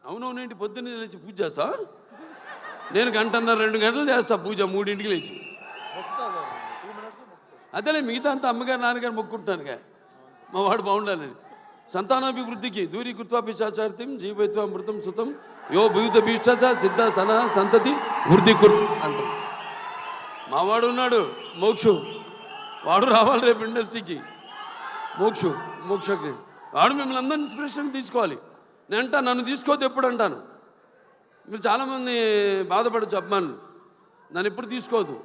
అవునవునేంటి పొద్దున్నే లేచి పూజ చేస్తా? నేను గంటన్నర 2 గంటలు చేస్తా పూజ 3ంటికి లేచి. అదేలే మిగతా అంతా అమ్మగారు నాన్నగారు మొక్కుంటున్నానుగా మా వాడు బాగుండాలని. సంతానాభివృద్ధికి దూరి కృత్వాపిశాచార్తిం జీవైత్వ మృతం సుతం యో భూత భీష్ట సిద్ధ సన సంతతి వృద్ధి కుర్తు అంటాం. మావాడు ఉన్నాడు మోక్షు, వాడు రావాలి రేపు ఇండస్ట్రీకి. మోక్షకి వాడు మిమ్మల్ని అందరినీ ఇన్స్పిరేషన్ తీసుకోవాలి. నేను అంటా నన్ను తీసుకోవద్దు ఎప్పుడు అంటాను. మీరు చాలామంది బాధపడచ్చు అభిమానులు, నన్ను ఎప్పుడు తీసుకోవద్దు.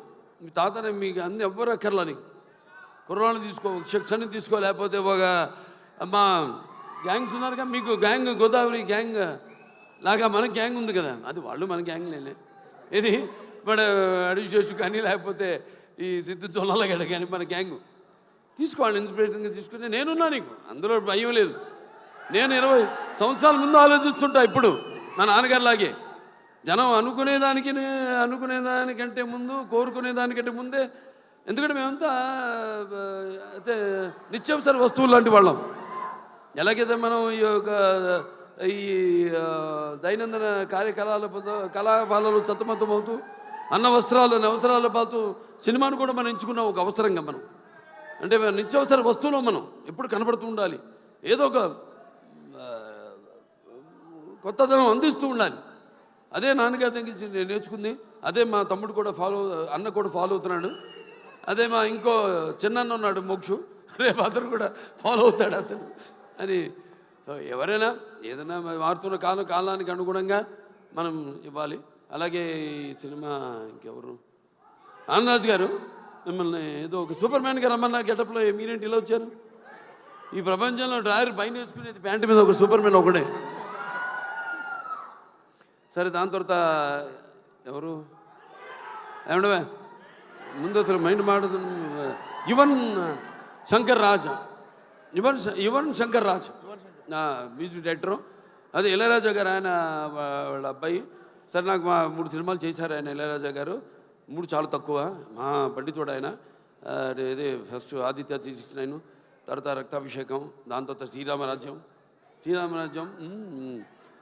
మీ తాతనే మీకు అన్ని ఎవ్వరు అక్కర్లని కుర్రాళ్ళు తీసుకో, శిక్షణ తీసుకో, లేకపోతే ఒక మా గ్యాంగ్స్ ఉన్నారుగా మీకు గ్యాంగ్ గోదావరి గ్యాంగ్ లాగా మన గ్యాంగ్ ఉంది కదా, అది వాళ్ళు మన గ్యాంగ్ లేలే. ఇది మన అడివిశేషు కానీ లేకపోతే ఈ సిద్ధు తొల్లగడ కానీ మన గ్యాంగ్ తీసుకోవాలి. ఇన్స్పిరేషన్గా తీసుకుని నేనున్నా, నీకు అందులో భయం లేదు. నేను 20 సంవత్సరాల ముందు ఆలోచిస్తుంటా. ఇప్పుడు మా నాన్నగారిలాగే జనం అనుకునేదానికంటే ముందు, కోరుకునేదానికంటే ముందే. ఎందుకంటే మేమంతా అయితే నిత్యావసర వస్తువులు లాంటి వాళ్ళం. ఎలాగైతే మనం ఈ దైనందిన కళాపాలలో సతమతమవుతూ అన్న అవసరాలు పాలుతూ సినిమాను కూడా మనం ఎంచుకున్నాం ఒక అవసరంగా. మనం అంటే నిత్యావసర వస్తువులో మనం ఎప్పుడు కనబడుతూ ఉండాలి, ఏదో ఒక కొత్తదనం అందిస్తూ ఉండాలి. అదే నాన్నగారి దగ్గర నేను నేర్చుకుంది. అదే మా తమ్ముడు కూడా అన్న కూడా ఫాలో అవుతున్నాడు. అదే మా ఇంకో చిన్న ఉన్నాడు మోక్షు, రేపు అతను కూడా ఫాలో అవుతాడు అతను అని. సో ఎవరైనా ఏదైనా మారుతున్న కాలానికి అనుగుణంగా మనం ఇవ్వాలి. అలాగే ఈ సినిమా ఇంకెవరు ఆనందరాజు గారు మిమ్మల్ని ఏదో ఒక సూపర్ మ్యాన్గా రమ్మన్నా గెటప్లో మీరేంటి ఇలా వచ్చారు? ఈ ప్రపంచంలో డ్రాయర్ పైన వేసుకునేది ప్యాంటు మీద ఒక సూపర్ మ్యాన్ ఒకడే. సరే, దాని తర్వాత ఎవరు ఏమండవే ముందు అసలు మైండ్ మాడుతుంది. Yuvan Shankar Raj music director. అదే ఇళయరాజా గారు, ఆయన వాళ్ళ అబ్బాయి. సరే, నాకు మా 3 సినిమాలు చేశారు ఆయన ఇళయరాజా గారు. 3 చాలా తక్కువ. మా పండితుడు ఆయన. ఇది ఫస్ట్ ఆదిత్య 369, తర్వాత రక్తాభిషేకం, దాని తర్వాత శ్రీరామరాజ్యం.